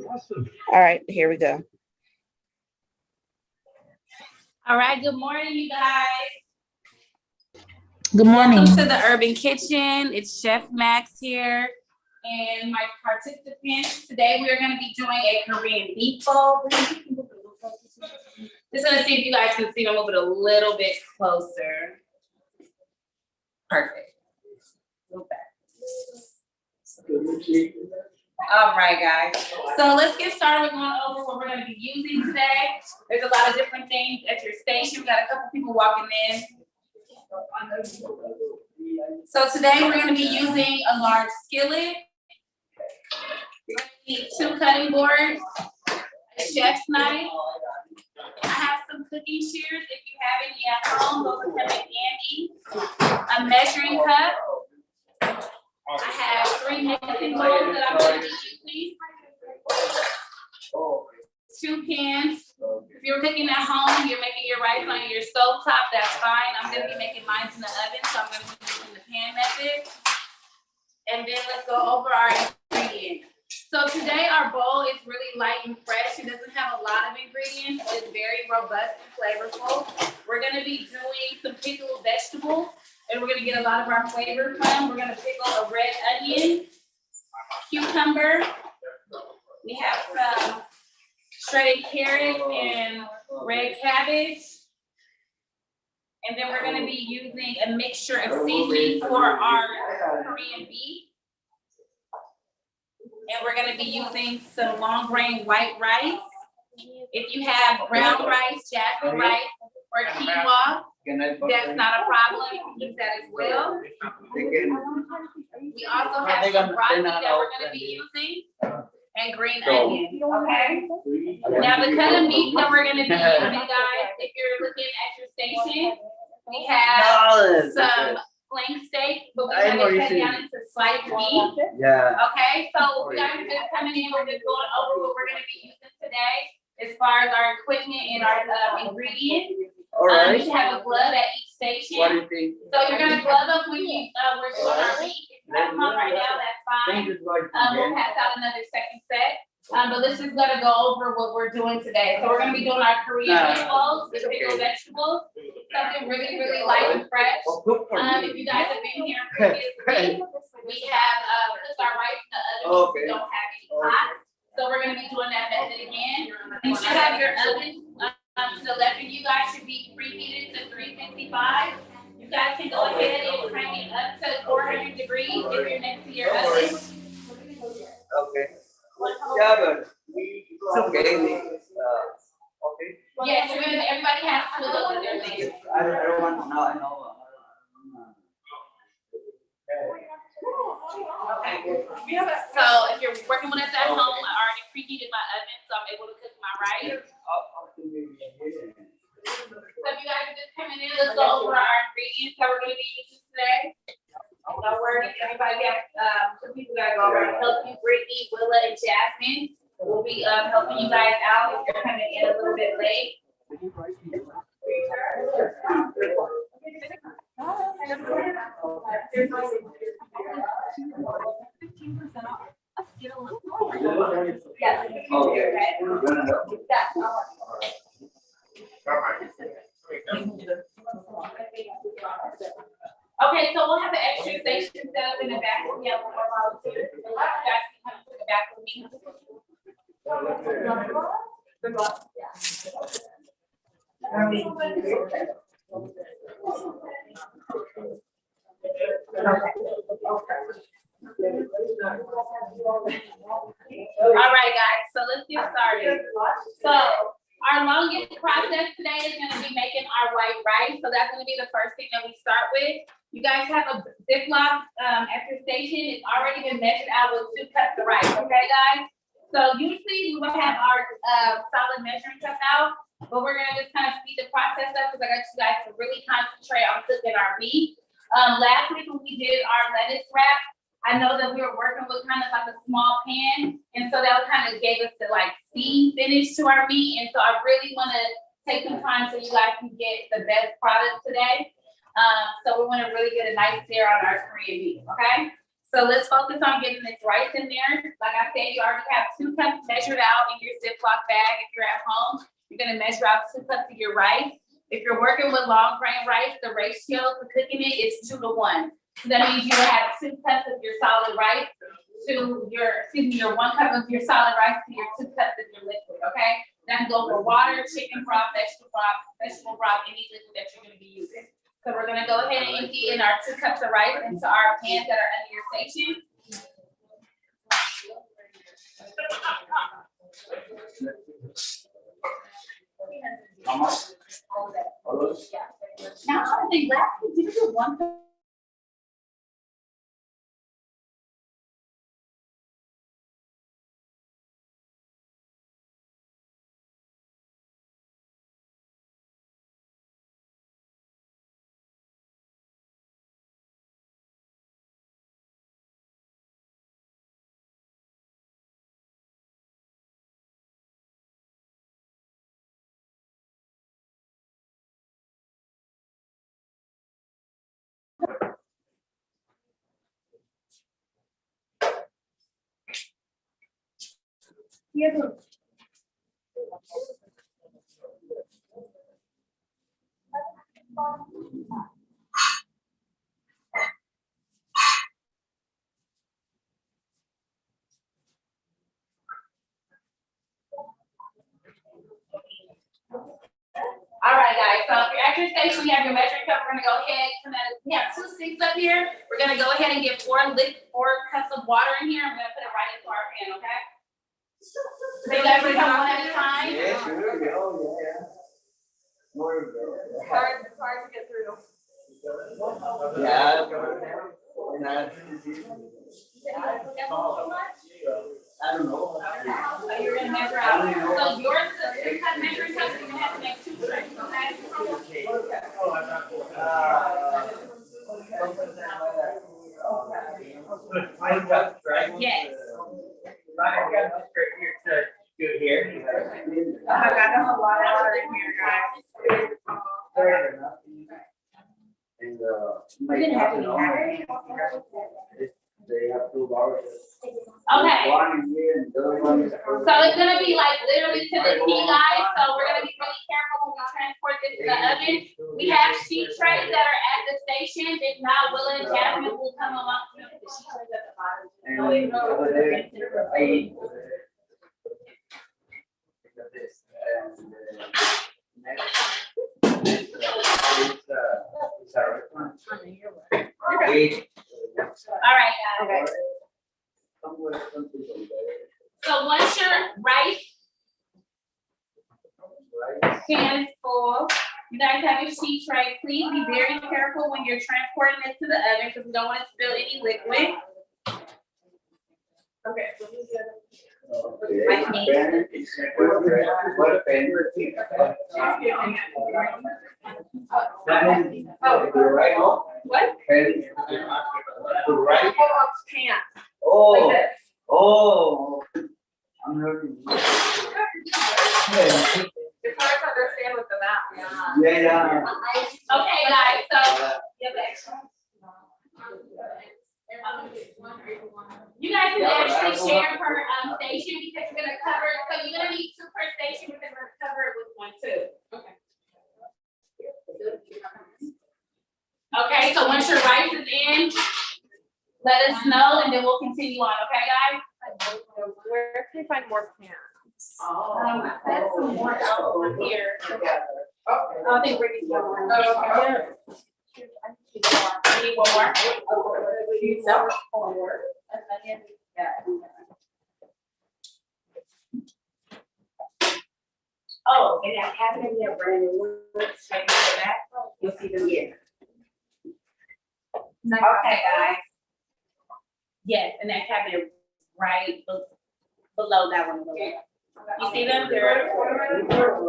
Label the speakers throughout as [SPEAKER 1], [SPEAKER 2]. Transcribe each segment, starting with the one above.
[SPEAKER 1] All right, here we go.
[SPEAKER 2] All right, good morning, you guys.
[SPEAKER 1] Good morning.
[SPEAKER 2] Welcome to the Urban Kitchen. It's Chef Max here and my participants. Today we are going to be doing a Korean beef bowl. Just going to see if you guys can see me. Move it a little bit closer. Perfect. All right, guys. So let's get started with going over what we're going to be using today. There's a lot of different things at your station. We got a couple people walking in. So today we're going to be using a large skillet. We're going to need 2 cutting boards, a chef's knife. I have some cooking shears. If you have any at home, those are come in handy. A measuring cup. I have 3 mixing bowls that I'm going to be using. 2 pans. If you're cooking at home, you're making your rice on your stove top, that's fine. I'm going to be making mine in the oven, so I'm going to be using the pan method. And then let's go over our ingredients. So today our bowl is really light and fresh. It doesn't have a lot of ingredients. It's very robust and flavorful. We're going to be doing some pickled vegetables, and we're going to get a lot of our flavor from. We're going to pickle a red onion, cucumber. We have some shredded carrot and red cabbage. And then we're going to be using a mixture of seasoning for our Korean beef. And we're going to be using some long grain white rice. If you have brown rice, jasmine rice, or quinoa, that's not a problem. You can use that as well. We also have some broccoli that we're going to be using and green onions, okay? Now the cut of meat that we're going to be using, guys, if you're looking at your station, we have some flank steak, but we're going to cut down into sliced meat.
[SPEAKER 3] Yeah.
[SPEAKER 2] Okay, so we guys are just coming in, we're just going over what we're going to be using today as far as our equipment and our ingredients.
[SPEAKER 3] All right.
[SPEAKER 2] You should have a glove at each station.
[SPEAKER 3] What do you think?
[SPEAKER 2] So you're going to glove up when you we're doing our meat. If you have them on right now, that's fine. We'll pass out another second set. But let's just gotta go over what we're doing today. So we're gonna be doing our Korean meatballs with pickled vegetables, something really, really light and fresh. If you guys have been here previously, we have cooked our rice in the oven. We don't have any pots, so we're gonna be doing that method again. You should have your oven to the left of you guys should be preheated to 355. You guys can go ahead and crank it up to 400 degrees if you're next to your oven.
[SPEAKER 3] Okay. Yeah, but it's okay. Okay.
[SPEAKER 2] Yes, everybody has to look at their things.
[SPEAKER 3] I don't want to know. I know.
[SPEAKER 2] Okay. So if you're working with us at home, I already preheated my oven, so I'm able to cook my rice. So if you guys are just coming in, let's go over our ingredients that we're going to be using today. No worries, everybody have some people gotta go over and help you. Brittany, Willa, and Jasmine will be helping you guys out if you're coming in a little bit late. Okay, so we'll have an extra station set up in the back. We have one more volunteer. You guys can come to the back with me. All right, guys, so let's get started. So our longest process today is going to be making our white rice. So that's going to be the first thing that we start with. You guys have a Ziploc at your station. It's already been measured out with 2 cups of rice, okay, guys? So usually we will have our solid measuring cup out, but we're gonna just kind of speed the process up because I got you guys to really concentrate on cooking our beef. Last week when we did our lettuce wrap, I know that we were working with kind of like a small pan, and so that kind of gave us the like steam finish to our meat. And so I really want to take some time so you guys can get the best product today. So we want to really get a nice sear on our Korean beef, okay? So let's focus on getting this rice in there. Like I said, you already have 2 cups measured out in your Ziploc bag. If you're at home, you're gonna measure out 2 cups of your rice. If you're working with long grain rice, the ratio to cooking it is 2 to 1. So that means you will have 2 cups of your solid rice to your 1 cup of your solid rice to your 2 cups of your liquid, okay? Then go for water, chicken broth, vegetable broth, any liquid that you're gonna be using. So we're gonna go ahead and empty in our 2 cups of rice into our pans that are under your station. Now, I think last week, did you do 1 cup? Yeah. All right, guys, so if you're at your station, you have your measuring cup, we're gonna go ahead, we have 2 sinks up here. We're gonna go ahead and get 4 cups of water in here, and we're gonna put it right into our pan, okay? So you guys ready to come one at a time?
[SPEAKER 3] Yeah, sure, yeah.
[SPEAKER 4] It's hard to get through.
[SPEAKER 3] Yeah. I don't know.
[SPEAKER 2] So you're gonna measure out, so yours is a 2-cup measuring cup, so you're gonna have to make 2 drinks, okay? Yes.
[SPEAKER 3] I got this right here to do it here.
[SPEAKER 4] Oh my God, that's a lot of water in here, guys.
[SPEAKER 3] Fair enough. And,
[SPEAKER 4] We didn't have any water.
[SPEAKER 3] they have 2 bars.
[SPEAKER 2] Okay.
[SPEAKER 3] One in here and the other one is.
[SPEAKER 2] So it's gonna be like literally to the T, guys, so we're gonna be really careful when we transport this to the oven. We have sheet trays that are at the station. If not, Willa and Jasmine will come along to the sheet trays at the bottom.
[SPEAKER 3] And the other day, I ate. This, and, next, it's a restaurant.
[SPEAKER 2] All right, guys. So once your rice pan is full, you guys have your sheet tray. Please be very careful when you're transporting this to the oven because we don't want to spill any liquid.
[SPEAKER 4] Okay.
[SPEAKER 3] Right on.
[SPEAKER 4] What?
[SPEAKER 3] Right.
[SPEAKER 4] Pants.
[SPEAKER 3] Oh,
[SPEAKER 4] Like this.
[SPEAKER 3] oh. I'm hurting.
[SPEAKER 4] It's hard to understand with the map.
[SPEAKER 3] Yeah.
[SPEAKER 2] Okay, guys, so you guys can actually share per station because you're gonna cover, so you're gonna need 2 per station because we're gonna cover it with 1 too. Okay, so once your rice is in, let us know and then we'll continue on, okay, guys?
[SPEAKER 4] Where can you find more pants?
[SPEAKER 2] I have some more out over here. I think Brittany's got one. You need one more?
[SPEAKER 5] Oh, and that happened in there, brand new ones, check it out, you'll see them here.
[SPEAKER 2] Okay, guys. Yes, and that cabinet right below that one. You see them? They're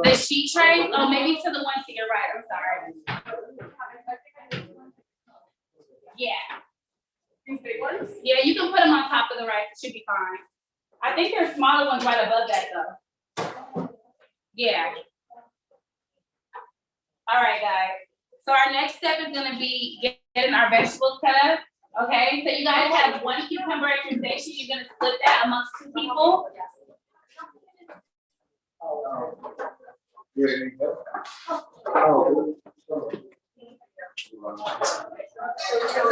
[SPEAKER 2] the sheet tray. Oh, maybe to the one to your right. I'm sorry. Yeah. Yeah, you can put them on top of the rice. It should be fine. I think there's smaller ones right above that though. Yeah. All right, guys. So our next step is gonna be getting our vegetables cut up. Okay, so you guys have one cucumber at your station. You're gonna split that amongst 2 people. So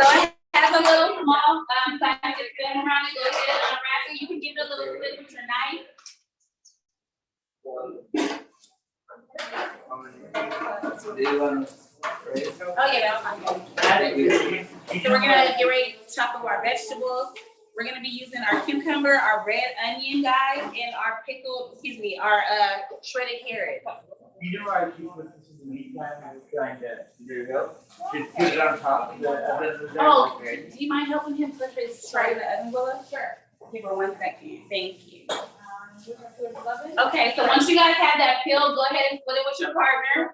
[SPEAKER 2] I have a little small plastic film around it. Go ahead and unwrap it. You can give it a little split with your knife. Oh yeah, that's fine. So we're gonna get ready to chop up our vegetables. We're gonna be using our cucumber, our red onion, guys, and our our shredded carrot.
[SPEAKER 3] You know why I keep listening to the meat time? I was trying to do it. Just put it on top of the.
[SPEAKER 2] Oh, do you mind helping him put his tray in the oven, Willa? Sure. Give her 1 second. Thank you. Okay, so once you guys have that peeled, go ahead and split it with your partner.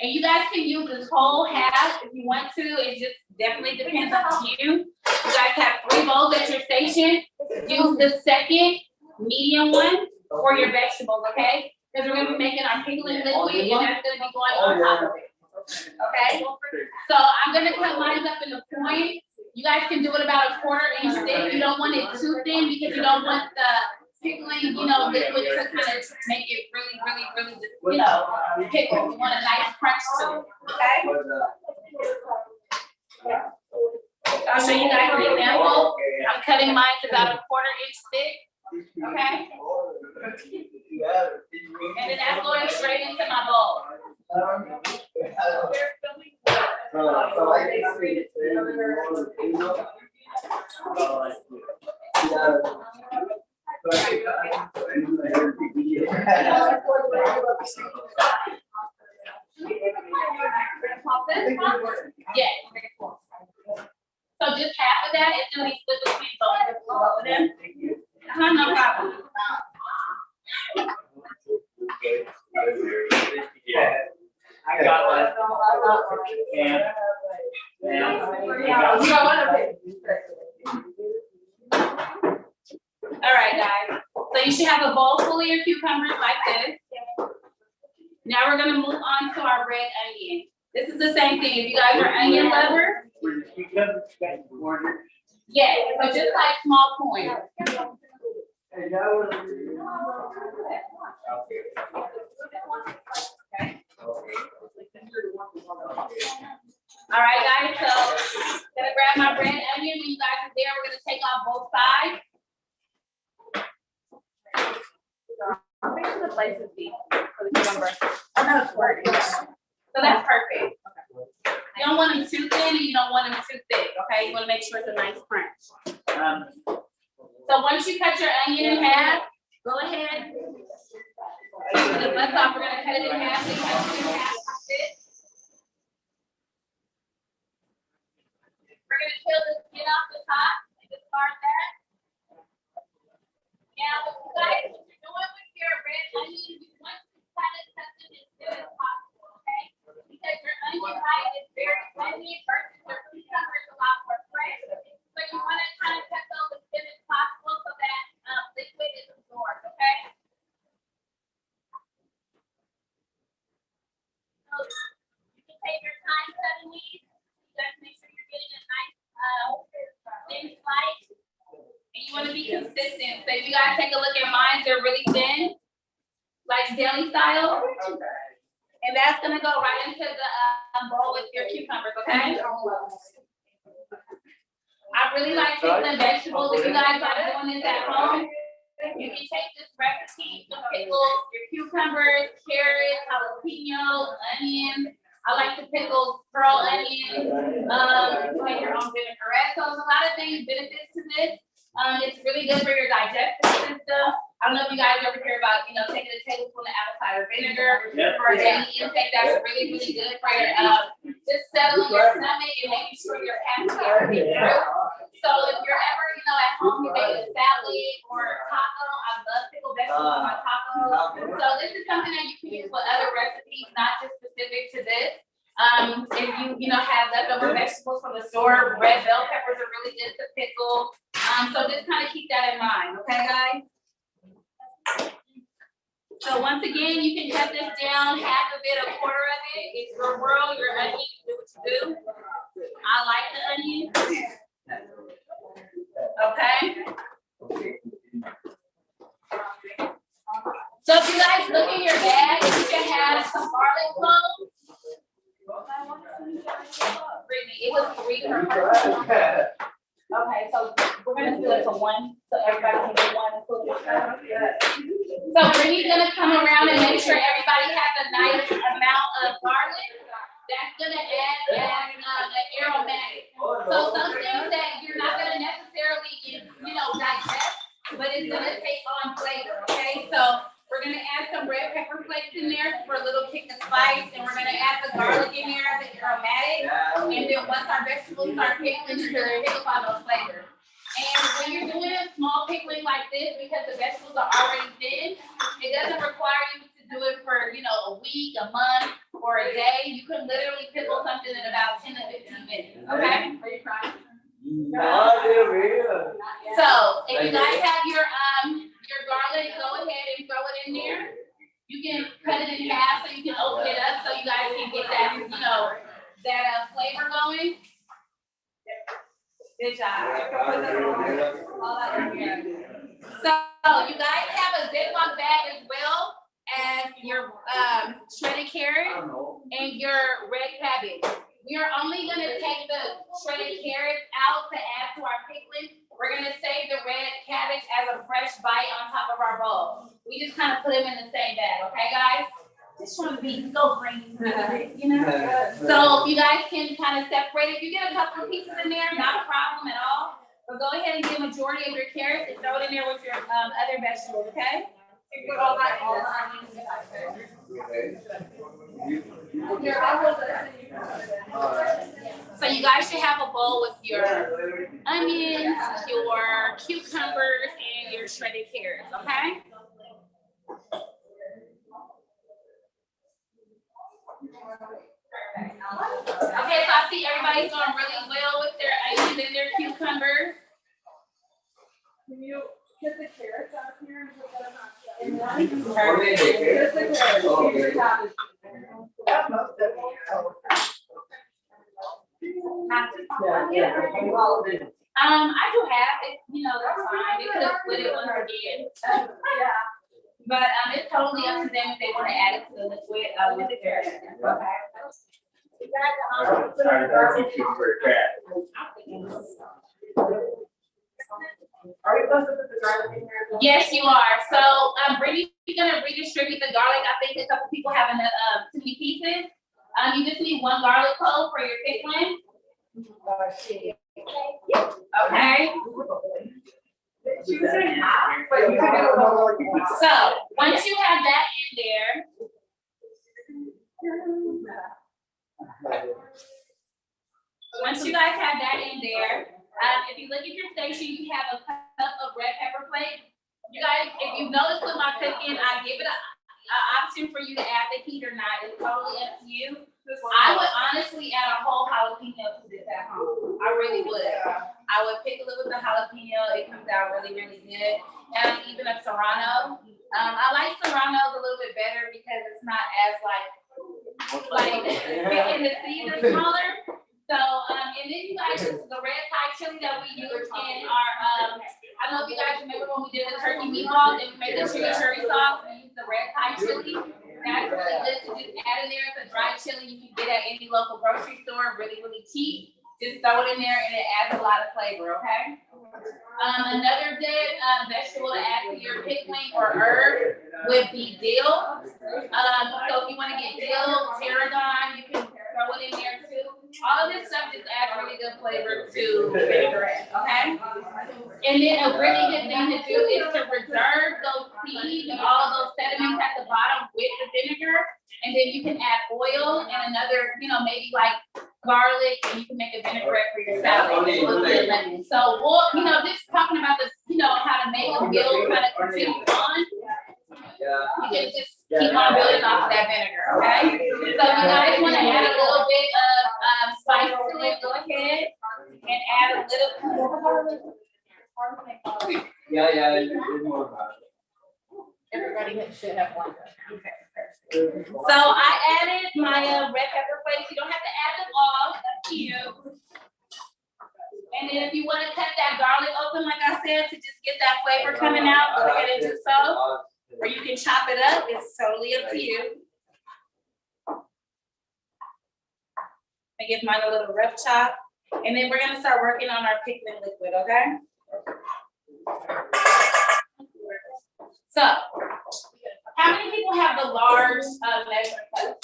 [SPEAKER 2] And you guys can use this whole half if you want to. It just definitely depends on you. You guys have 3 bowls at your station. Use the second medium one for your vegetables, okay? Because we're gonna be making our pickling liquid and that's gonna be going on top of it. Okay? So I'm gonna cut mine up in a point. You guys can do it about a 1/4 inch thick. You don't want it too thin because you don't want the pickling, liquid to kind of make it really, pickle. You want a nice crunch to it, okay? I'll show you guys an example. I'm cutting mine to about a 1/4 inch thick, okay? And then that's going straight into my bowl. Yes. So just half of that is gonna be split between both of them. No problem.
[SPEAKER 3] Yeah. I got one.
[SPEAKER 2] All right, guys. So you should have a bowl full of your cucumbers like this. Now we're gonna move on to our red onion. This is the same thing. If you guys are onion lovers, yeah, so just like small points. All right, guys, so gonna grab my red onion. When you guys are there, we're gonna take off both sides. Make sure the place is deep for the cucumber. So that's perfect. You don't want them too thin and you don't want them too thick, okay? You wanna make sure it's a nice crunch. So once you cut your onion in half, go ahead. The butts off, we're gonna cut it in half. So you cut it in half like this. We're gonna peel the skin off the top and discard that. Now, what you're doing with your red onion, you want to kind of cut them as thin as possible, okay? Because your onion bite is very onion versus your cucumber is a lot more fresh. So you want to kind of cut those as thin as possible so that liquid is absorbed, okay? So you can take your time cutting these. You guys make sure you're getting a nice thin slice. And you want to be consistent. So if you guys take a look at mine, they're really thin, like deli style. And that's gonna go right into the bowl with your cucumbers, okay? I really like pickling vegetables. If you guys are doing this at home, you can take this recipe to pickle your cucumbers, carrots, jalapenos, onions. I like to pickle pearl onions. You make your own vinaigrette. So there's a lot of benefits to this. It's really good for your digestive system. I don't know if you guys ever hear about, taking a tablespoon of apple cider vinegar for a daily intake. That's really, really good for your, just settling your stomach and making sure your passing everything through. So if you're ever, at home, you make a salad or a taco. I love pickled vegetables on my tacos. So this is something that you can use with other recipes, not just specific to this. If you, have leftover vegetables from the store, red bell peppers are really good to pickle. So just kind of keep that in mind, okay, guys? So once again, you can cut this down, half of it, a quarter of it. It's your world, your onion, you do what you do. I like the onion. Okay. So if you guys look in your bag, you can have some garlic cloves. Brittany, it was 3 per person. Okay, so we're gonna do it for 1, so everybody can get 1 and put it. So Brittany's gonna come around and make sure everybody has a nice amount of garlic. That's gonna add as an aromatic. So some things that you're not gonna necessarily, digest, but it's gonna take on flavor, okay? So we're gonna add some red pepper flakes in there for a little kick of spice, and we're gonna add the garlic in there as an aromatic. And then once our vegetables start pickling, you're gonna hit up on those flavors. And when you're doing a small pickling like this, because the vegetables are already thin, it doesn't require you to do it for, a week, a month, or a day. You can literally pickle something in about 10 to 15 minutes, okay? Are you trying? So, if you guys have your garlic, go ahead and throw it in there. You can cut it in half so you can open it up so you guys can get that, that flavor going. Good job. So you guys have a Ziploc bag as well as your shredded carrot and your red cabbage. We are only gonna take the shredded carrots out to add to our pickling. We're gonna save the red cabbage as a fresh bite on top of our bowl. We just kind of put them in the same bag, okay, guys? Just trying to be so green, So you guys can kind of separate it. You get a couple of pieces in there, not a problem at all. But go ahead and get a majority of your carrots and throw it in there with your other vegetables, okay? You put all that So you guys should have a bowl with your onions, your cucumbers, and your shredded carrots, okay? Okay, so I see everybody's doing really well with their onions and their cucumbers.
[SPEAKER 4] Can you get the carrots out of here and put them on?
[SPEAKER 2] I do have it, that's fine. They could have split it once again.
[SPEAKER 4] Yeah.
[SPEAKER 2] But it's totally up to them if they want to add it to the liquid with the carrots. Okay.
[SPEAKER 4] Are we supposed to put the garlic in there?
[SPEAKER 2] Yes, you are. So, Brittany's gonna redistribute the garlic. I think a couple people have enough, too many pieces. You just need 1 garlic clove for your pickling. Okay. So, once you have that in there, once you guys have that in there, if you look at your station, you have a cup of red pepper flakes. You guys, if you notice with my cooking, I give it an option for you to add the heat or not. It's totally up to you. I would honestly add a whole jalapeno to this at home. I really would. I would pickle it with the jalapeno. It comes out really, really good. And even a serrano. I like serranos a little bit better because it's not as like and the seeds are smaller. So and then you guys, the red Thai chili that we use in our I don't know if you guys remember when we did the turkey meatballs and we made the chimichurri sauce. We used the red Thai chili. That's really good to just add in there. It's a dry chili you can get at any local grocery store, really, really cheap. Just throw it in there and it adds a lot of flavor, okay? Another good vegetable to add to your pickling or herb would be dill. So if you want to get dill, tarragon, you can throw it in there too. All of this stuff just adds really good flavor to vinaigrette, okay? And then a really good thing to do is to reserve those seeds and all of those sediments at the bottom with the vinegar. And then you can add oil and another, maybe like garlic, and you can make a vinaigrette for your salad with a little bit of lemon. So, just talking about the, how to make a meal kind of continue on. You can just keep on building off of that vinegar, okay? So if you guys want to add a little bit of spice to it, go ahead and add a little. Everybody should have one. Okay. So I added my red pepper flakes. You don't have to add them all, up to you. And then if you want to cut that garlic open, like I said, to just get that flavor coming out, go ahead and do so. Or you can chop it up. It's totally up to you. I give mine a little rough chop. And then we're gonna start working on our pickling liquid, okay? So, how many people have the large measuring cup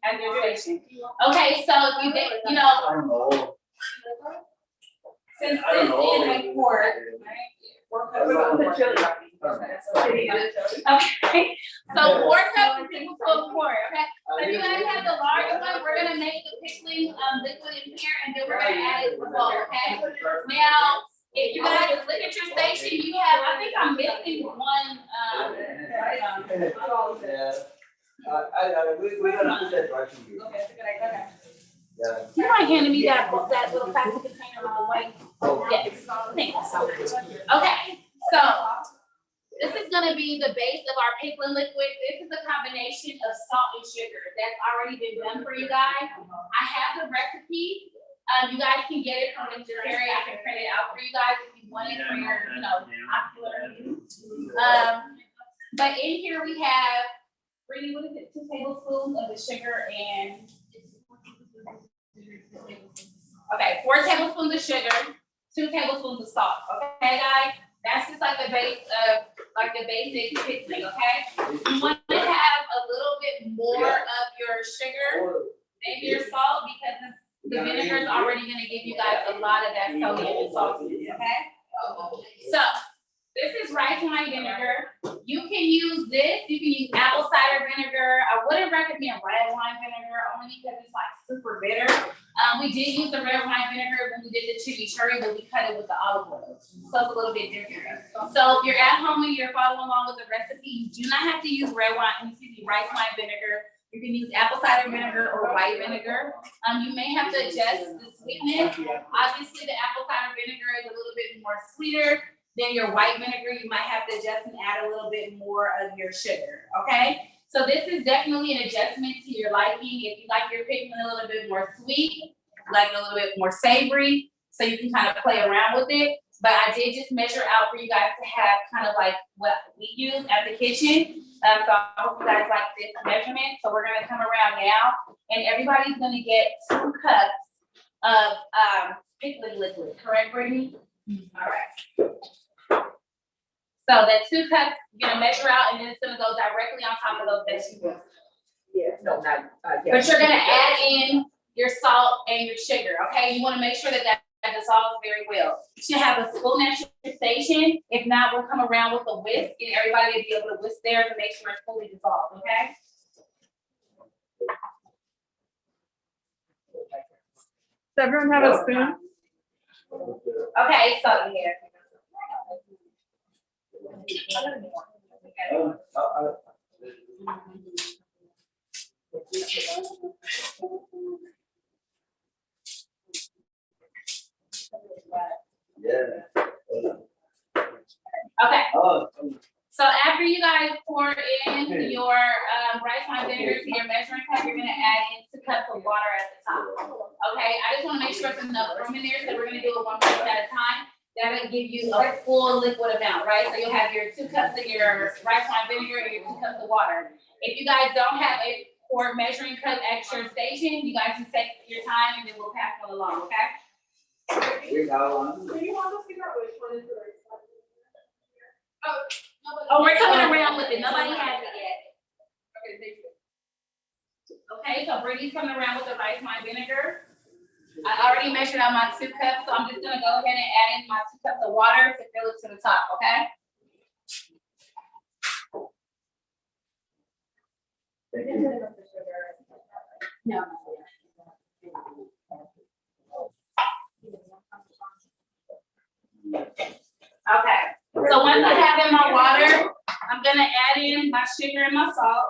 [SPEAKER 2] at your station? Okay, so if you think, you know,
[SPEAKER 3] I don't know.
[SPEAKER 2] since this is a quart, right? Okay, so 4 cups is equal to a quart, okay? So if you guys have the large one, we're gonna make the pickling liquid in here, and then we're gonna add it to the bowl, okay? Now, if you guys look at your station, you have, I think I'm missing one,
[SPEAKER 3] Yeah. We gotta put that right from you.
[SPEAKER 2] okay.
[SPEAKER 3] Yeah.
[SPEAKER 2] You might hand me that little plastic container on the way. Yes, thank you so much. Okay, so this is gonna be the base of our pickling liquid. This is a combination of salt and sugar that's already been done for you guys. I have the recipe. You guys can get it from the dictionary. I can print it out for you guys if you want it for your, you know, popular use. But in here we have, Brittany, what is it, 2 tablespoons of the sugar and, okay, 4 tablespoons of sugar, 2 tablespoons of salt, okay, guys? That's just like the base of, like the basic pickling, okay? You want to have a little bit more of your sugar than your salt because the vinegar is already gonna give you guys a lot of that sodium and saltiness, okay? So, this is rice wine vinegar. You can use this, you can use apple cider vinegar. I wouldn't recommend red wine vinegar only because it's like super bitter. We did use the red wine vinegar when we did the chimichurri, but we cut it with the olive oil. So it's a little bit different. So if you're at home and you're following along with the recipe, you do not have to use rice wine vinegar. You can use apple cider vinegar or white vinegar. You may have to adjust the sweetness. Obviously, the apple cider vinegar is a little bit more sweeter than your white vinegar. You might have to adjust and add a little bit more of your sugar, okay? So this is definitely an adjustment to your liking. If you like your pickling a little bit more sweet, like a little bit more savory, so you can kind of play around with it. But I did just measure out for you guys to have kind of like what we use at the kitchen. So I hope you guys like this measurement. So we're gonna come around now, and everybody's gonna get 2 cups of pickling liquid, correct, Brittany? All right. So that 2 cups, you're gonna measure out, and then it's gonna go directly on top of those vegetables.
[SPEAKER 5] Yeah, no, not, yeah.
[SPEAKER 2] But you're gonna add in your salt and your sugar, okay? You wanna make sure that dissolves very well. You should have a spoon at your station. If not, we'll come around with a whisk, and everybody will be able to whisk theirs and make sure it's fully dissolved, okay?
[SPEAKER 4] Does everyone have a spoon?
[SPEAKER 2] Okay, so here.
[SPEAKER 3] Yeah.
[SPEAKER 2] Okay,
[SPEAKER 3] Oh.
[SPEAKER 2] so after you guys pour in your rice wine vinegar to your measuring cup, you're gonna add in 2 cups of water at the top. Okay, I just wanna make sure there's enough room in there, so we're gonna do it 1 person at a time. That'll give you a full liquid amount, right? So you'll have your 2 cups of your rice wine vinegar and your 2 cups of water. If you guys don't have a quart measuring cup at your station, you guys just take your time and then we'll pass one along, okay?
[SPEAKER 3] We got one.
[SPEAKER 4] Do you want to figure out which one is the right one?
[SPEAKER 2] Oh, we're coming around with it. Nobody has it yet.
[SPEAKER 4] Okay, thank you.
[SPEAKER 2] Okay, so Brittany's coming around with the rice wine vinegar. I already measured out my 2 cups, so I'm just gonna go ahead and add in my 2 cups of water to fill it to the top, okay? No. Okay, so once I have in my water, I'm gonna add in my sugar and my salt.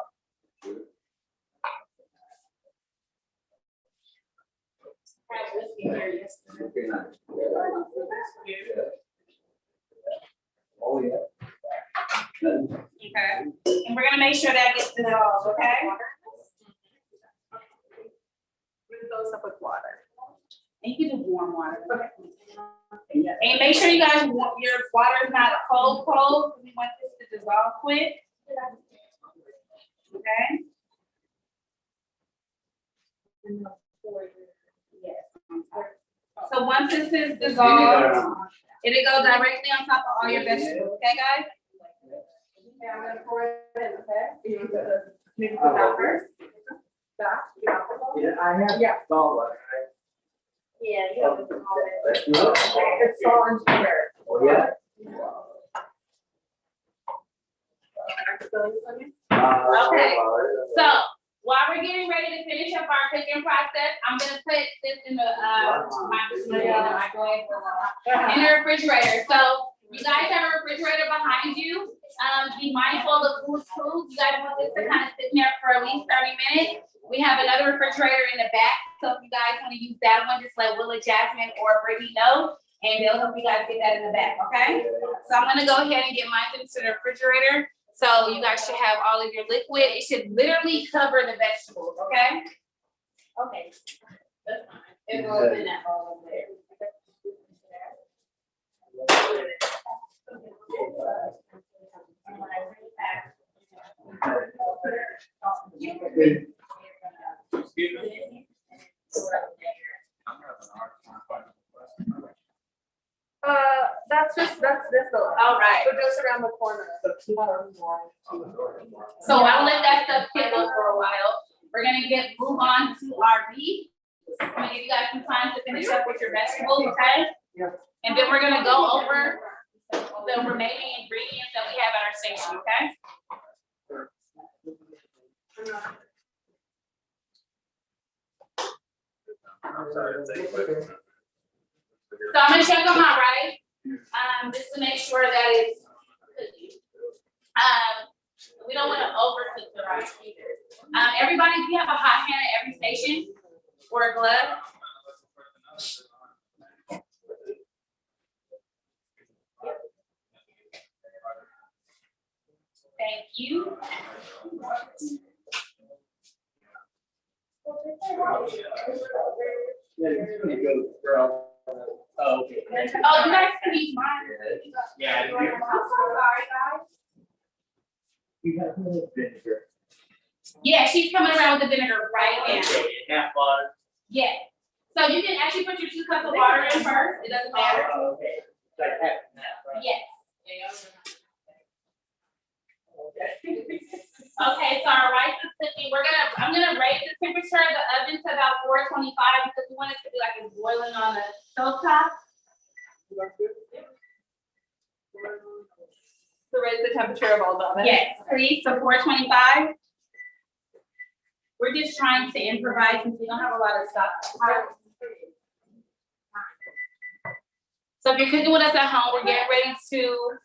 [SPEAKER 3] Oh, yeah.
[SPEAKER 2] Okay, and we're gonna make sure that gets dissolved, okay?
[SPEAKER 4] Mix those up with water.
[SPEAKER 2] And you can do warm water. And make sure you guys want your water is not cold, cold. We want this to dissolve quick. Okay? So once this is dissolved, it'll go directly on top of all your vegetables, okay, guys?
[SPEAKER 4] Okay, I'm gonna pour it in, okay? You want to mix it out first? Stop.
[SPEAKER 3] Yeah, I have.
[SPEAKER 4] Yeah.
[SPEAKER 3] Salt water,
[SPEAKER 5] Yeah, you have to call it.
[SPEAKER 3] right? Let's do it.
[SPEAKER 4] It's salt and sugar.
[SPEAKER 3] Oh, yeah?
[SPEAKER 2] Okay. So while we're getting ready to finish up our cooking process, I'm gonna put this in the microwave in the refrigerator. So you guys have a refrigerator behind you. Be mindful of who's food. You guys want this to kind of sit in there for at least 30 minutes. We have another refrigerator in the back, so if you guys want to use that one, just let Willa, Jasmine, or Brittany know, and they'll help you guys get that in the back, okay? So I'm gonna go ahead and get mine into the refrigerator. So you guys should have all of your liquid. It should literally cover the vegetables, okay?
[SPEAKER 5] Okay.
[SPEAKER 2] That's fine. It goes in that bowl over there.
[SPEAKER 3] Excuse me? I'm having a hard time finding the question.
[SPEAKER 4] That's this one.
[SPEAKER 2] All right.
[SPEAKER 4] So just around the corner.
[SPEAKER 2] So I'll let that stuff kick up for a while. We're gonna move on to our beef. I'm gonna give you guys some time to finish up with your vegetables, okay? And then we're gonna go over the remaining ingredients that we have at our station, okay?
[SPEAKER 3] I'm sorry to say, but.
[SPEAKER 2] So I'm gonna check them out, right? Just to make sure that it's cooking. We don't wanna overcook the rice either. Everybody, do you have a hot hand at every station or a glove? Thank you.
[SPEAKER 3] Yeah, it's gonna go, girl. Oh, okay.
[SPEAKER 2] Oh, you guys can use mine.
[SPEAKER 3] Yeah.
[SPEAKER 2] I'm so sorry, guys.
[SPEAKER 3] You have a little vinegar.
[SPEAKER 2] Yeah, she's coming around with the vinegar right now.
[SPEAKER 3] Okay, half water.
[SPEAKER 2] Yeah. So you can actually put your 2 cups of water in first. It doesn't matter.
[SPEAKER 3] Oh, okay. Like half and half, right?
[SPEAKER 2] Yes.
[SPEAKER 3] Okay.
[SPEAKER 2] Okay, so our rice is cooking. I'm gonna raise the temperature of the oven to about 425 because we want it to be like it's boiling on the stove top.
[SPEAKER 4] To raise the temperature of all the ovens.
[SPEAKER 2] Yes, please, so 425. We're just trying to improvise since we don't have a lot of stuff. So if you're cooking with us at home, we're getting ready to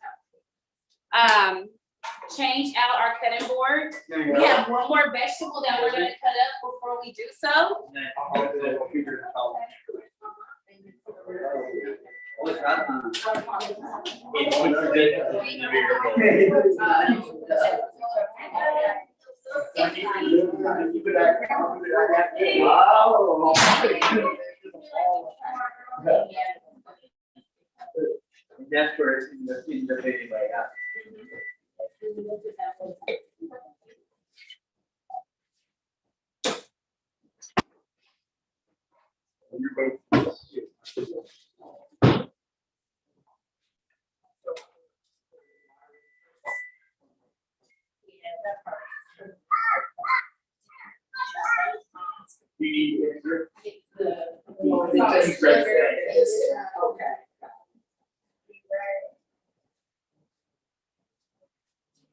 [SPEAKER 2] change out our cutting board.
[SPEAKER 3] There you
[SPEAKER 2] We
[SPEAKER 3] go.
[SPEAKER 2] have one more vegetable that we're gonna cut up before we do so.
[SPEAKER 3] And then I'll do the computer to help. What's that? It's that's where it's in the video, yeah. You need extra?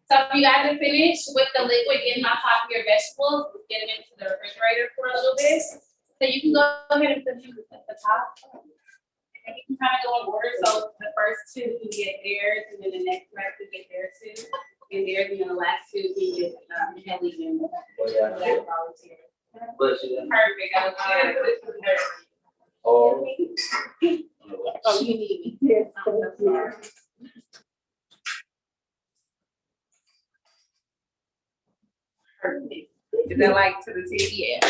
[SPEAKER 2] So if you guys are finished with the liquid getting on top of your vegetables, get them into the refrigerator for a little bit. So you can go ahead and put them at the top. And you can kind of go in order, so the first 2 can get theirs, and then the next round can get theirs too. And theirs, and then the last 2 can get Kelly and. Perfect. I was good.
[SPEAKER 3] Oh.
[SPEAKER 2] Oh, you need me.
[SPEAKER 4] Yes.
[SPEAKER 2] perfect. Is that like to the T? Yeah.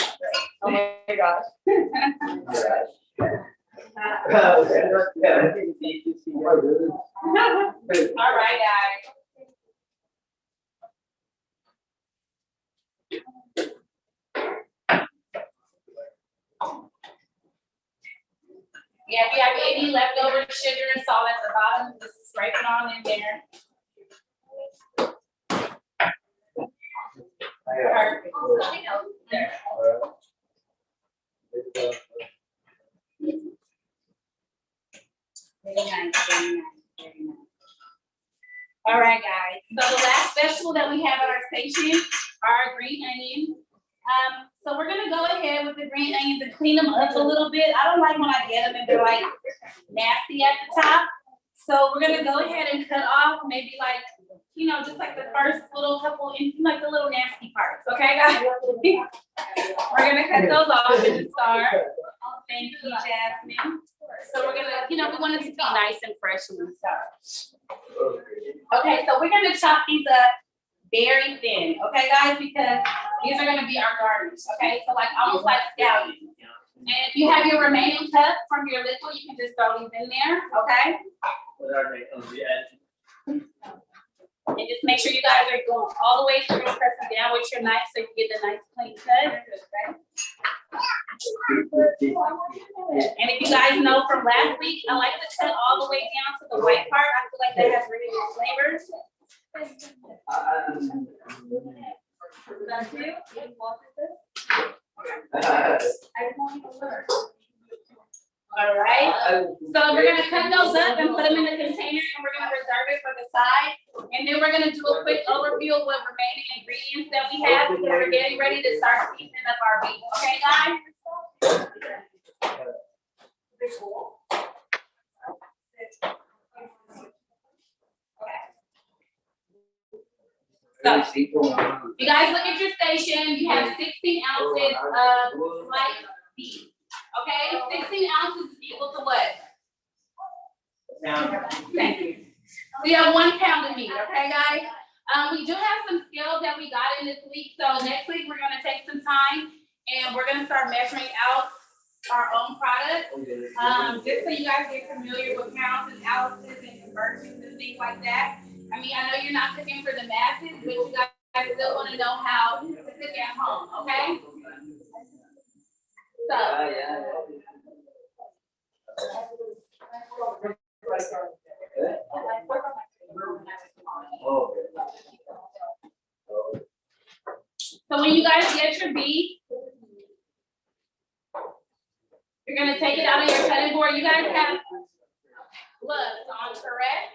[SPEAKER 4] Oh my gosh.
[SPEAKER 2] All right, guys. Yeah, if you have any leftover sugar and salt at the bottom, just scrape it on in there. Perfect. Something else there.
[SPEAKER 5] Very nice, very nice, very nice.
[SPEAKER 2] All right, guys. So the last vegetable that we have at our station are our green onions. So we're gonna go ahead with the green onions and clean them up a little bit. I don't like when I get them and they're like nasty at the top. So we're gonna go ahead and cut off maybe like, you know, just like the first little couple, like the little nasty parts. Okay, guys? We're gonna cut those off in the start. Thank you, Jasmine. So we're gonna, you know, we want it to be nice and fresh when we start. Okay, so we're gonna chop these up very thin, okay, guys, because these are gonna be our garnish, okay? So like almost like scallions. And if you have your remaining cup from your liquid, you can just throw these in there, okay? And just make sure you guys are going all the way through, pressing down with your knife so you get the nice clean cut, okay? And if you guys know from last week, I like to cut all the way down to the white part. I feel like that has really good flavors. That's you? All right. So we're gonna cut those up and put them in the container, and we're gonna reserve it for the side. And then we're gonna do a quick overview of what remaining ingredients that we have before we're getting ready to start seasoning up our meat. Okay, guys? So, you guys look at your station, you have 16 ounces of sliced beef. Okay, 16 ounces is equal to what? Thank you. We have 1 pound of meat, okay, guys? We do have some scales that we got in this week, so next week we're gonna take some time and we're gonna start measuring out our own product. Just so you guys get familiar with pounds and ounces and conversions and things like that. I mean, I know you're not cooking for the masses, but you guys still wanna know how to cook at home, okay? So. So when you guys get your beef, you're gonna take it out of your cutting board. You guys have gloves on, correct?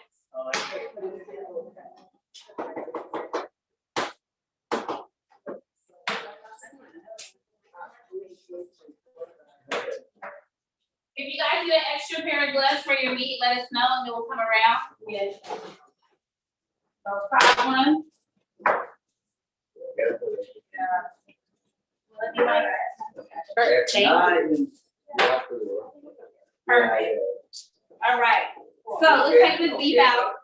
[SPEAKER 2] If you guys need an extra pair of gloves for your meat, let us know and it will come around. Yes. So try one. Perfect. Thank you. Perfect. All right. So let's take this beef out.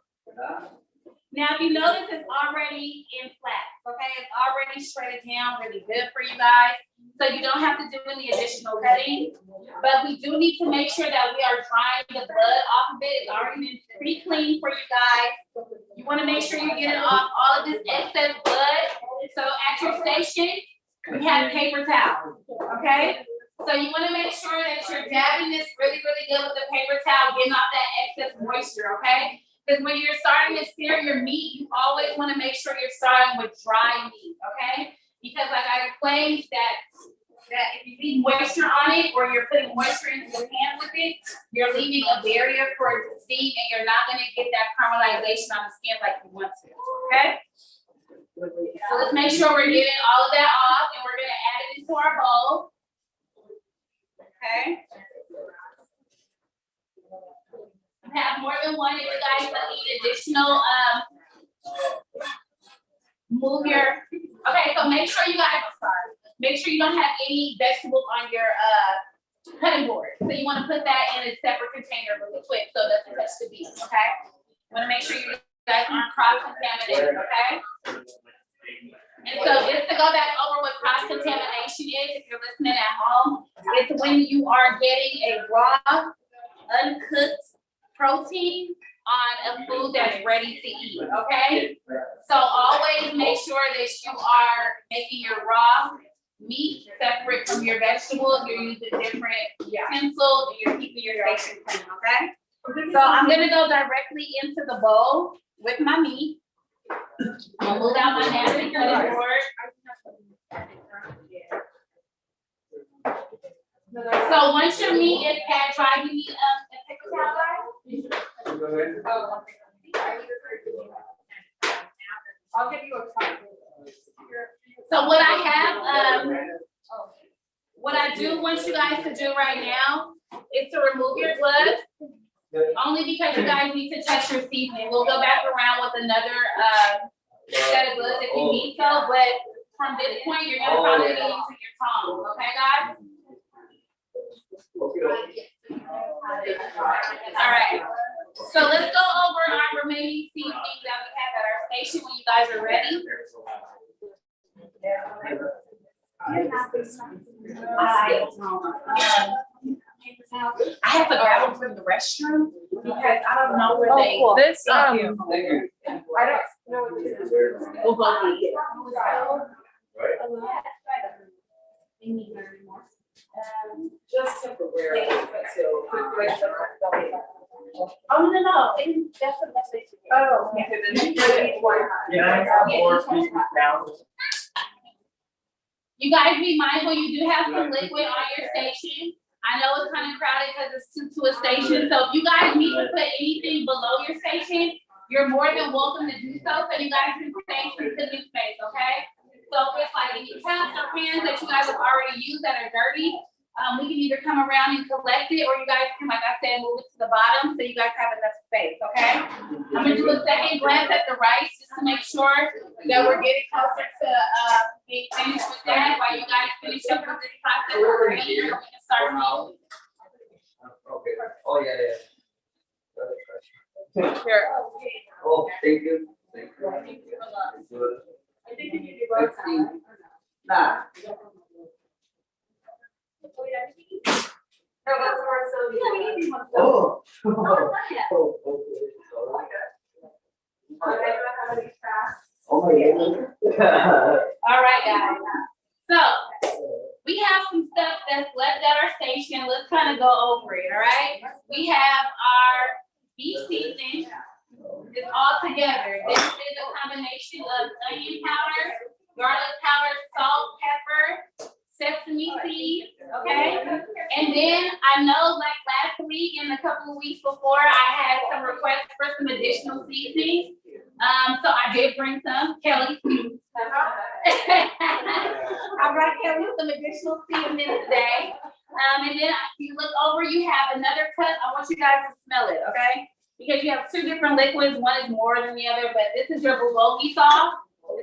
[SPEAKER 2] Now, if you notice, it's already in flats, okay? It's already shredded down really good for you guys. So you don't have to do any additional cutting. But we do need to make sure that we are drying the blood off of it. It's already been pretty clean for you guys. You want to make sure you're getting off all of this excess blood. So at your station, we have paper towel, okay? So you want to make sure that you're dabbing this really, really good with the paper towel, getting off that excess moisture, okay? Because when you're starting to sear your meat, you always want to make sure you're starting with dry meat, okay? Because like I explained that if you leave moisture on it or you're putting moisture into the pan with it, you're leaving a barrier for it to steam and you're not going to get that caramelization on the skin like you want to, okay? So let's make sure we're getting all of that off and we're going to add it into our bowl, okay? Have more than one if you guys need additional move your okay, so make sure you guys make sure you don't have any vegetables on your cutting board. So you want to put that in a separate container really quick so it doesn't touch the beef, okay? You want to make sure you guys aren't cross contaminated, okay? And so just to go back over what cross-contamination is, if you're listening at home, it's when you are getting a raw, uncooked protein on a food that's ready to eat, okay? So always make sure that you are making your raw meat separate from your vegetables. You're using different utensils and you're keeping your station clean, okay? So I'm gonna go directly into the bowl with my meat. I'm gonna move out my napkin cutting board. So once your meat is pat dry, you need a paper towel, guys?
[SPEAKER 4] I'll give you a time.
[SPEAKER 2] So what I have, what I do want you guys to do right now is to remove your gloves, only because you guys need to touch your seasoning. We'll go back around with another set of gloves if you need so, but from this point, you're gonna probably be using your tongs, okay, guys? All right, so let's go over our remaining seasonings that we have at our station when you guys are ready. I have to grab them from the restroom because I don't know where they.
[SPEAKER 1] This,
[SPEAKER 4] I don't know what this is.
[SPEAKER 2] We'll both eat it.
[SPEAKER 4] Just temporary.
[SPEAKER 2] Oh, no, that's the best way to do it.
[SPEAKER 4] Oh, yeah.
[SPEAKER 3] Yeah, I have more pieces now.
[SPEAKER 2] You guys be mindful, you do have some liquid on your station. I know it's kind of crowded because it's two to a station, so if you guys need to put anything below your station, you're more than welcome to do so you guys can save some cooking space, okay? So if it's like any cups or pans that you guys have already used that are dirty, we can either come around and collect it, or you guys can, like I said, move it to the bottom so you guys have enough space, okay? I'm gonna do a second glance at the rice just to make sure that we're getting closer to being finished with that while you guys finish up with this process for me, so we can start eating.
[SPEAKER 3] Okay, oh, yeah.
[SPEAKER 1] here,
[SPEAKER 3] Oh, thank you. Thank you.
[SPEAKER 4] I think you need to go outside.
[SPEAKER 3] Nah.
[SPEAKER 4] No, that's where it's so.
[SPEAKER 3] Oh. Oh, my God.
[SPEAKER 2] All right, guys. So we have some stuff that's left at our station. Let's kind of go over it, all right? We have our beef seasoning. It's all together. This is a combination of onion powder, garlic powder, salt, pepper, sesame seeds, okay? And then I know like last week and a couple of weeks before, I had some requests for some additional seasoning. So I did bring some, Kelly. I brought Kelly some additional seasoning today. And then if you look over, you have another cup. I want you guys to smell it, okay? Because you have two different liquids. One is more than the other, but this is your bulgogi sauce.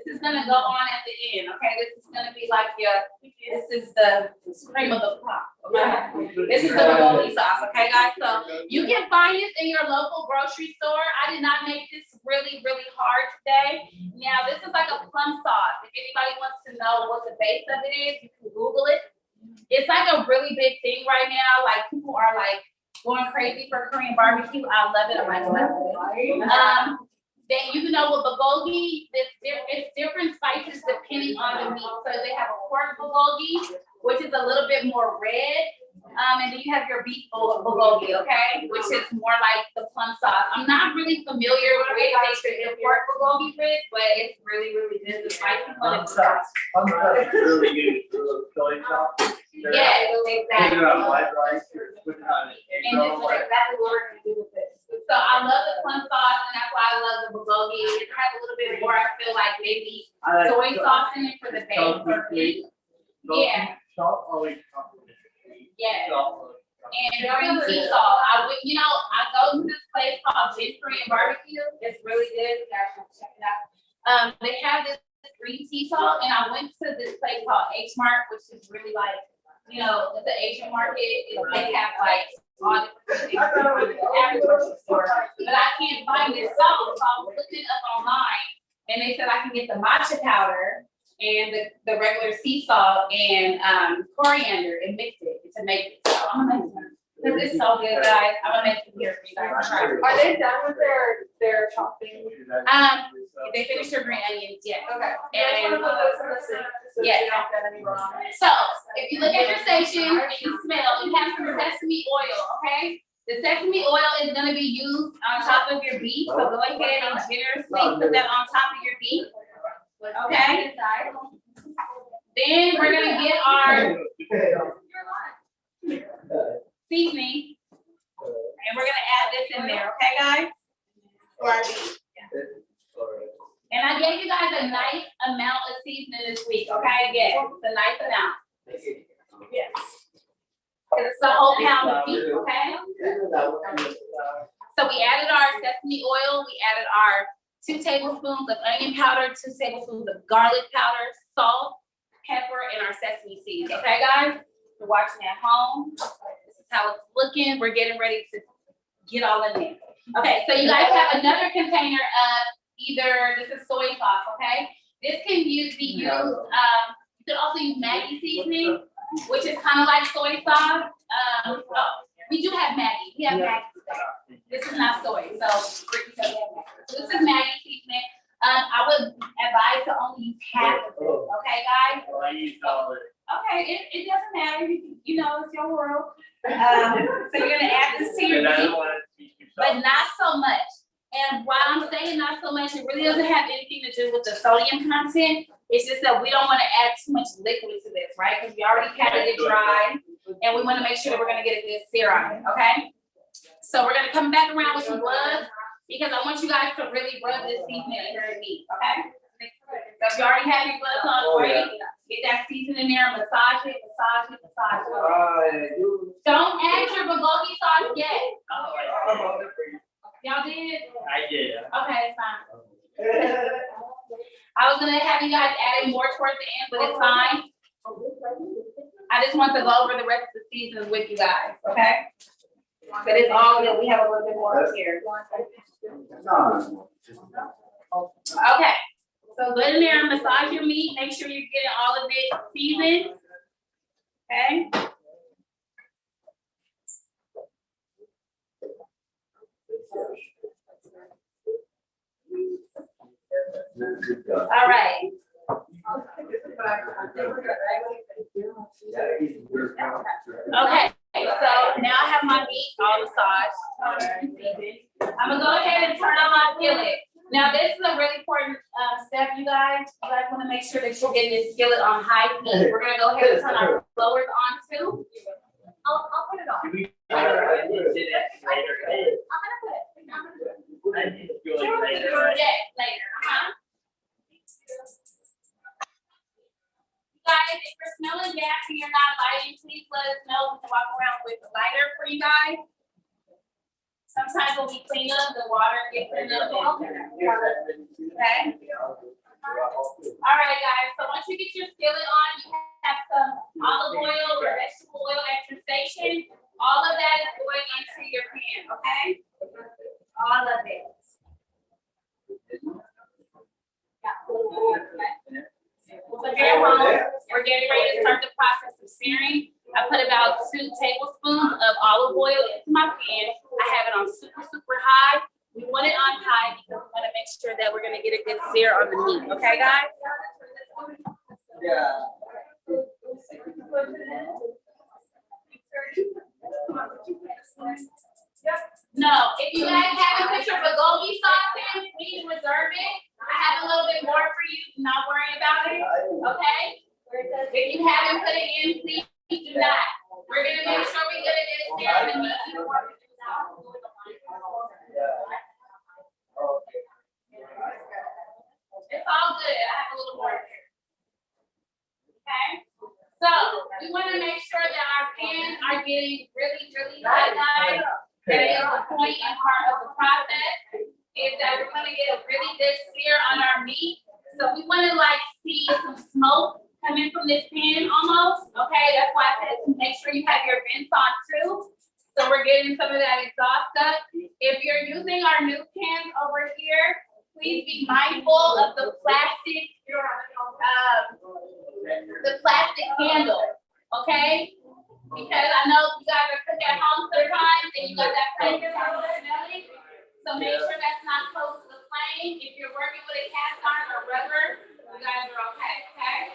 [SPEAKER 2] This is gonna go on at the end, okay? This is gonna be like this is the cream of the crop, okay? This is the bulgogi sauce, okay, guys? So you can find this in your local grocery store. I did not make this really, really hard today. Now, this is like a plum sauce. If anybody wants to know what the base of it is, you can Google it. It's like a really big thing right now. Like people are like going crazy for Korean barbecue. I love it. I'm like, then you can know with bulgogi, it's different spices depending on the meat. So they have a pork bulgogi, which is a little bit more red. And then you have your beef bulgogi, okay, which is more like the plum sauce. I'm not really familiar with the pork bulgogi with, but it's really, really good. The spicy one is
[SPEAKER 3] Really good. Chili sauce.
[SPEAKER 2] yeah, exactly.
[SPEAKER 3] Put it on white rice, put it on an egg
[SPEAKER 2] And this
[SPEAKER 3] roll.
[SPEAKER 2] is exactly what we're gonna do with this. So I love the plum sauce, and that's why I love the bulgogi. It has a little bit more, I feel like maybe
[SPEAKER 3] I like
[SPEAKER 2] soy sauce in it for the base for meat. Yeah.
[SPEAKER 3] Salt always comes.
[SPEAKER 2] Yeah.
[SPEAKER 3] Salt.
[SPEAKER 2] And green sea salt. I would, I go to this place called Gin Korean Barbecue. It's really good. You guys should check it out. They have this green sea salt, and I went to this place called H Mart, which is really like, it's an Asian market. They have like all different things from the average grocery store. But I can't find this salt, so I was looking it up online, and they said I can get the matcha powder, and the regular sea salt and coriander and mix it to make it. So I'm gonna make some. This is so good, guys. I'm gonna make some here for you guys. Try it.
[SPEAKER 4] Are they done with their chopping?
[SPEAKER 2] If they finish their green onions, yes.
[SPEAKER 4] Okay.
[SPEAKER 2] And-
[SPEAKER 4] And put those in the sink. So
[SPEAKER 2] Yes.
[SPEAKER 4] you don't get any wrong.
[SPEAKER 2] So if you look at your station and you smell, you have some sesame oil, okay? The sesame oil is gonna be used on top of your beef, so go ahead and generously put that on top of your beef, okay? Then we're gonna get our seasoning, and we're gonna add this in there, okay, guys? For our beef. And I gave you guys a nice amount of seasoning this week, okay? Yes, it's a nice amount. Yes. It's a whole pound of beef, okay? So we added our sesame oil, we added our 2 tablespoons of onion powder, 2 tablespoons of garlic powder, salt, pepper, and our sesame seeds, okay, guys? You're watching at home. This is how it's looking. We're getting ready to get all in there. Okay, so you guys have another container of either, this is soy sauce, okay? This can be used, you can also use Maggi seasoning, which is kind of like soy sauce. We do have Maggi, we have Maggi today. This is not soy, so this is Maggi seasoning. I would advise to only use half of it, okay, guys?
[SPEAKER 3] I use all of it.
[SPEAKER 2] Okay, it doesn't matter, you know, it's your world. So you're gonna add this to your
[SPEAKER 3] And I
[SPEAKER 2] beef,
[SPEAKER 3] don't want it to be too
[SPEAKER 2] but
[SPEAKER 3] salty.
[SPEAKER 2] not so much. And while I'm saying not so much, it really doesn't have anything to do with the sodium content. It's just that we don't want to add too much liquid to this, right? Because we already patted it dry, and we want to make sure that we're gonna get a good sear on it, okay? So we're gonna come back around with some gloves, because I want you guys to really rub this seasoning in your meat, okay? So if you already have your gloves on, great. Get that seasoning in there, massage it, massage it, massage it. Don't add your bulgogi sauce yet. Y'all did?
[SPEAKER 3] I did.
[SPEAKER 2] Okay, it's fine. I was gonna have you guys add it more towards the end, but it's fine. I just want to go over the rest of the season with you guys, okay? But it's all good. We have a little bit more up here. Okay. So go in there and massage your meat. Make sure you're getting all of it seasoned. Okay? All right. Okay, so now I have my meat all massaged. I'm gonna go ahead and turn on my skillet. Now, this is a really important step, you guys. You guys wanna make sure that you're getting this skillet on high heat. We're gonna go ahead and turn our blowers on too.
[SPEAKER 4] I'll put it on.
[SPEAKER 3] I did it later. I did it later.
[SPEAKER 2] Yeah, later, Guys, if you're smelling gas and you're not lighting, please let us know. We can walk around with a lighter for you guys. Sometimes when we clean up, the water gets in the okay? All right, guys, so once you get your skillet on, you have some olive oil or vegetable oil at your station. All of that is going into your pan, okay? All of it. So here at home, we're getting ready to start the process of searing. I put about 2 tablespoons of olive oil into my pan. I have it on super high. We want it on high because we want to make sure that we're going to get a good sear on the meat. Okay, guys?
[SPEAKER 3] Yeah.
[SPEAKER 2] No, if you guys haven't put your bulgogi sauce in, please reserve it. I have a little bit more for you. Do not worry about it. Okay? If you haven't put it in, please do not. We're gonna make sure we get a good sear on the meat. It's all good. I have a little more here. Okay? So we want to make sure that our pans are getting really hot, guys. That is the point and part of the process, is that we're gonna get a really good sear on our meat. So we wanna like see some smoke coming from this pan almost, okay? That's why I said to make sure you have your vents on too. So we're getting some of that exhaust up. If you're using our new pans over here, please be mindful of the plastic handle, okay? Because I know you guys are cooking at home sometimes and you got that flavor smelling. So make sure that's not close to the flame. If you're working with a cast iron or rubber, you guys are okay, okay?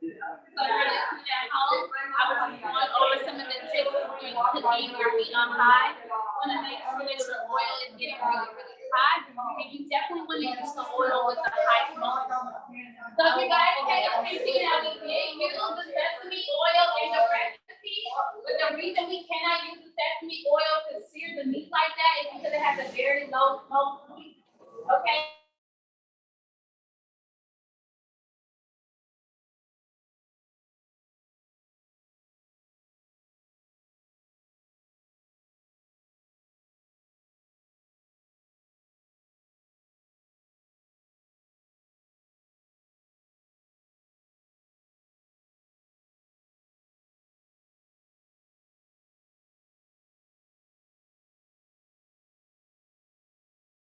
[SPEAKER 2] So you're gonna cook at home. I was going over some of the tips when cooking your meat on high. You wanna make sure that your oil is getting really, really hot. And you definitely wanna use the oil with the high smoke. So if you guys pay attention, now we did use the sesame oil in the recipe, but the reason we cannot use the sesame oil to sear the meat like that is because it has a very low smoke point. Okay?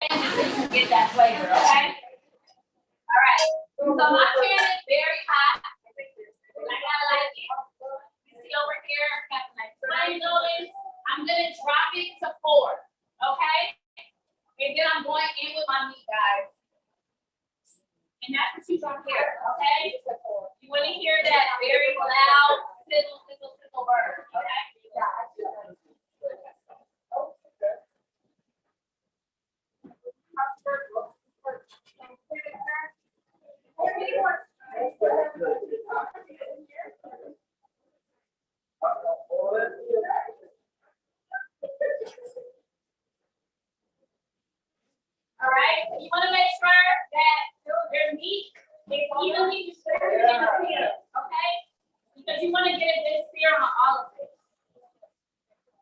[SPEAKER 2] So you can get that flavor, okay? All right. So my pan is very hot. I got like it. You see over here, I got my flame going. I'm gonna drop it to 4, okay? And then I'm going in with my meat, guys. And that's what you don't hear, okay? You want to hear that very loud sizzle, sizzle, sizzle bird, okay? All right, you want to make sure that your meat is evenly distributed in the pan, okay? Because you want to get a good sear on all of it.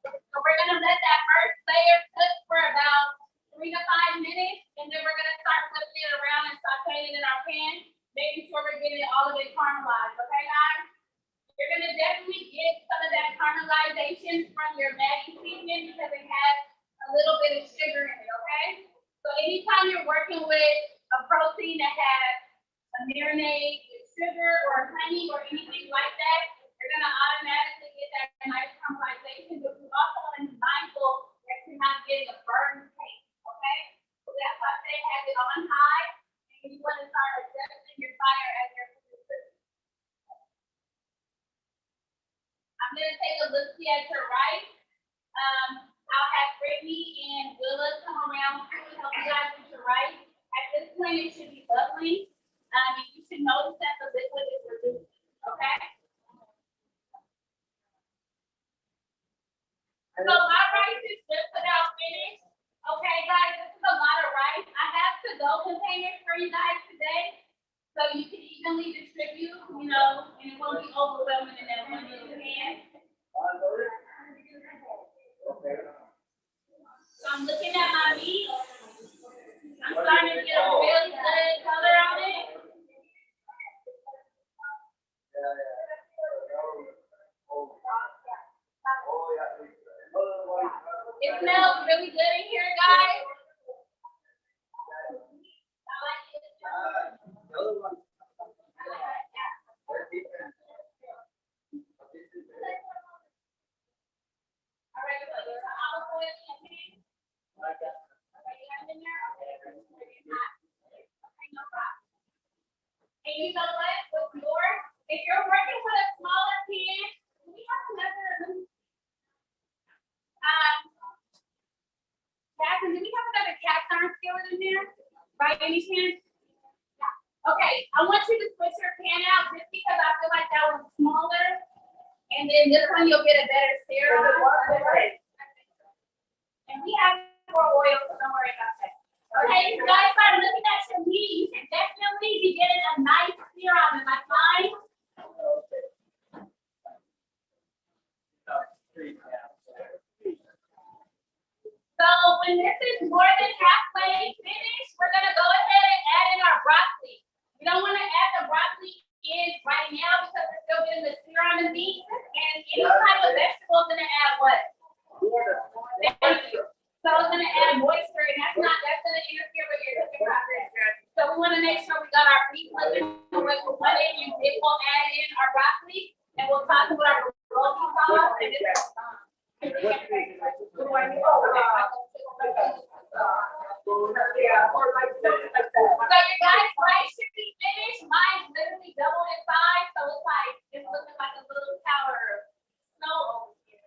[SPEAKER 2] So we're gonna let that first layer cook for about 3 to 5 minutes, and then we're gonna start flipping it around and sauteing it in our pan, making sure we're getting all of it caramelized, okay guys? You're gonna definitely get some of that caramelization from your Maggi seasoning because it has a little bit of sugar in it, okay? So anytime you're working with a protein that has a marinade with sugar or honey or anything like that, you're gonna automatically get that nice caramelization, but you also want to be mindful that you're not getting a burn taste, okay? So that's why I say have it on high, and you want to start adjusting your fire as you're cooking. I'm gonna take a look see at your right. I'll have Brittany and Willa come around to help you guys with your rice. At this point, it should be bubbling. And you should notice that the liquid is reducing, okay? So my rice is just about finished. Okay, guys, this is a lot of rice. I have to-go containers for you guys today, so you can evenly distribute, you know, and it won't be overwhelming in that one little pan. So I'm looking at my meat. I'm starting to get a really good color on it. It smells really good in here, guys. I like it. All right, so there's some olive oil in here. Okay, you have it in there? Okay, no problem. And you know what? If you're working with a smaller pan, we have another. Catherine, do we have another cast iron skillet in there? By any chance? Okay, I want you to switch your pan out just because I feel like that one's smaller. And then this one you'll get a better sear on. And we have more oil, so don't worry about that. Okay, you guys start looking at your meat. You can definitely be getting a nice sear on it. Am I fine? So when this is more than halfway finished, we're gonna go ahead and add in our broccoli. We don't want to add the broccoli in right now because we're still getting the sear on the meat. And any type of vegetable is gonna add what? Thank you. So it's gonna moisture, and that's gonna interfere with your cooking process. So we wanna make sure we got our meat cooking the way we want it, and then we'll add in our broccoli, and we'll talk about our bulgogi sauce, and then
[SPEAKER 4] Yeah, or like something like that.
[SPEAKER 2] so your guys' rice should be finished. Mine's literally double in size, so it's like it's looking like a little tower of snow over here.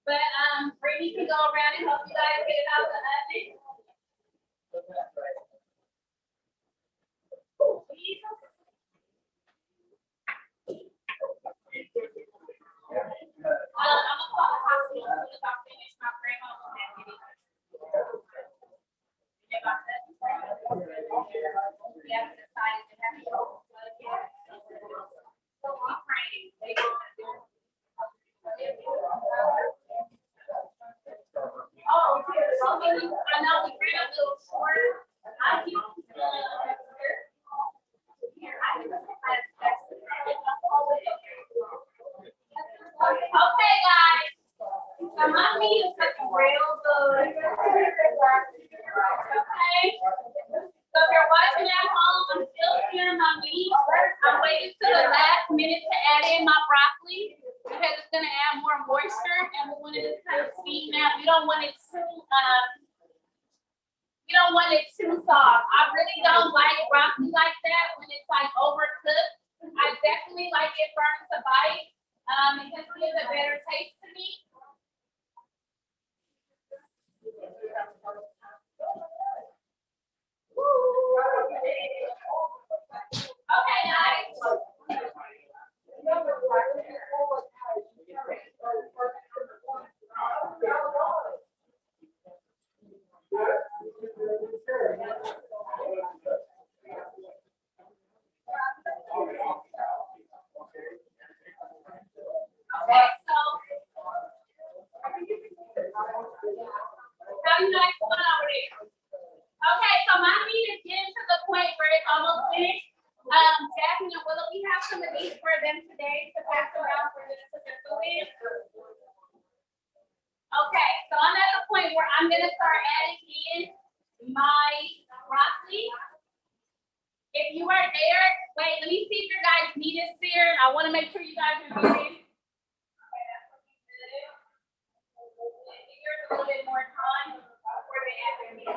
[SPEAKER 2] But Brittany can go around and help you guys get it out of the oven. Please. I'm gonna call the hospital as soon as I finish my grandma on that video. If I we have to decide to have it. So we praying. Oh, I know we ran a little short. I keep okay, guys. So my meat is looking real good. Okay. So if you're watching at home, I'm still searing my meat. I'm waiting till the last minute to add in my broccoli because it's gonna add more moisture and we want it to kind of steam out. You don't want it too soft. I really don't like broccoli like that when it's like overcooked. I definitely like it burnt to bite. It just gives a better taste to me. Okay, guys. Okay, so how you guys doing over there? Okay, so my meat is getting to the point where it's almost finished. Jasmine and Willow, we have some of these for them today to pass around for them to put their food in. Okay, so I'm at the point where I'm gonna start adding in my broccoli. If you are there, wait, let me see if your guys' meat is seared. I want to make sure you guys are ready. Okay, that's looking good. Give yours a little bit more time before they add their meat.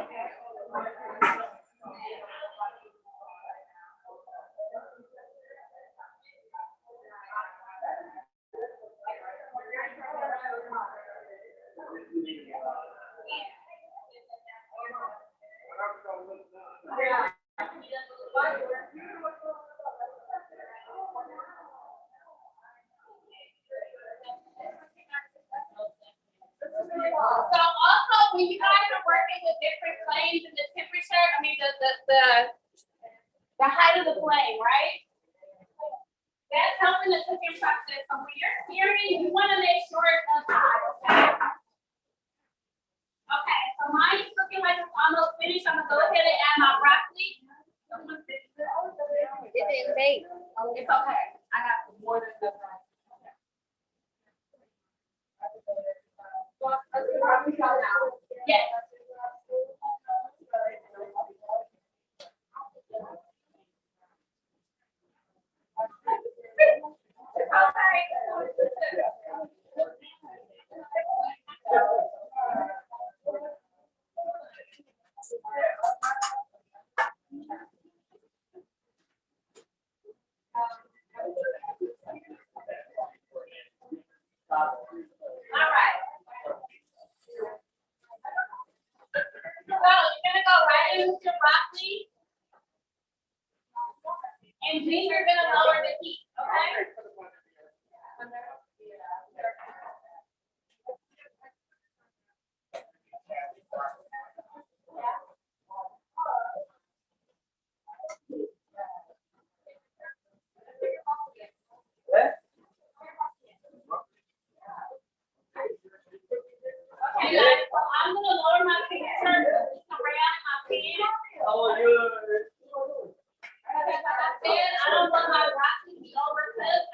[SPEAKER 2] So also when you guys are working with different flames and the temperature, I mean the height of the flame, right? That's helping the cooking process. So when you're searing, you want to make sure it's on high, okay? Okay, so mine is looking like it's almost finished. I'm gonna go ahead and add my broccoli.
[SPEAKER 4] It didn't bake.
[SPEAKER 2] It's okay. I got more than enough rice. Yes. All right. So you're gonna go right in with your broccoli. And then you're gonna lower the heat, okay? Okay, guys, so I'm gonna lower my temperature around my pan. Because like I said, I don't want my broccoli to be overcooked.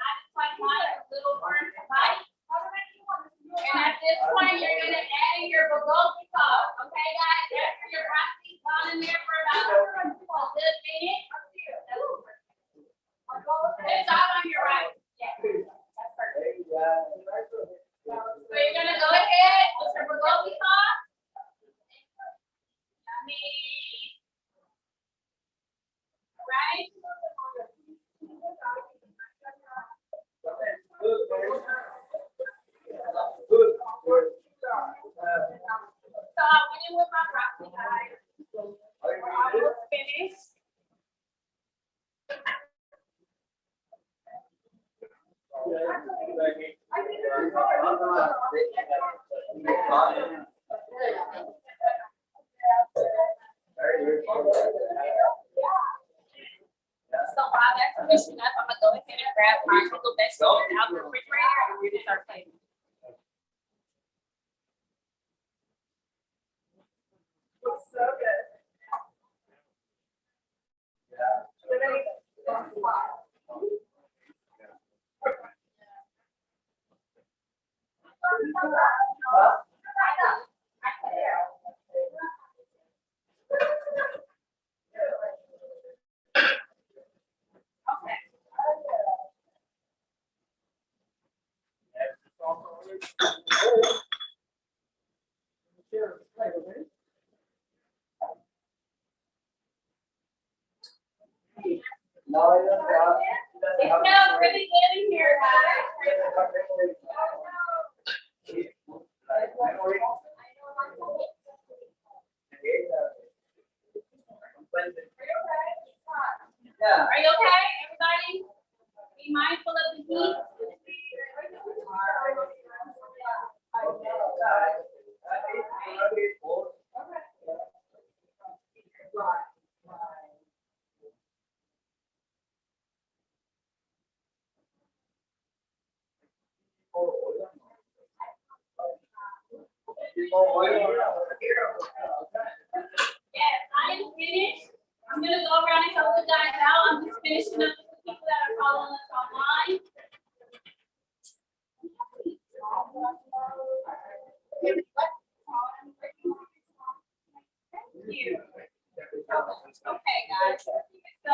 [SPEAKER 2] I went in with my broccoli, guys. We're almost finished. So while that's finishing up, I'm gonna go ahead and grab my pickled vegetables out the refrigerator and we're gonna start plating.
[SPEAKER 4] Looks so good.
[SPEAKER 2] It smells really good in here, guys. Are you okay, everybody? Be mindful of the heat. Yes, I am finished. I'm gonna go around and help the guys out. I'm just finishing up with the people that are following us online. Thank you. Okay, guys. So,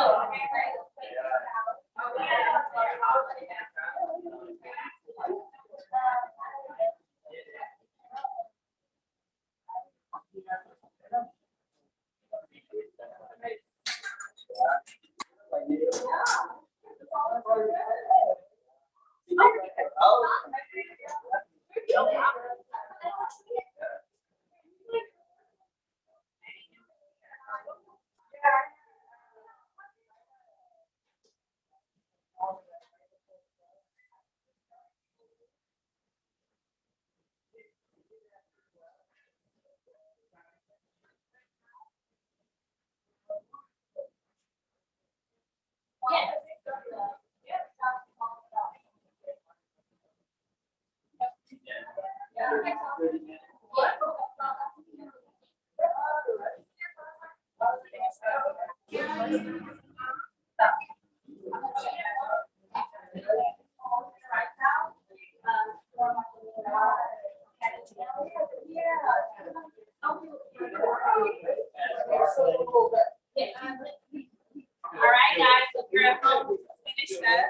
[SPEAKER 2] all right, guys, so we're at home, finished up.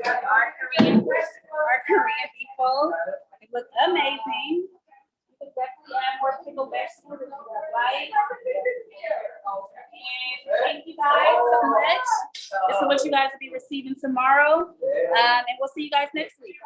[SPEAKER 2] Our Korean people, it look amazing. You could definitely add more pickled vegetables if you would like. And thank you guys so much. This is what you guys will be receiving tomorrow. And we'll see you guys next week.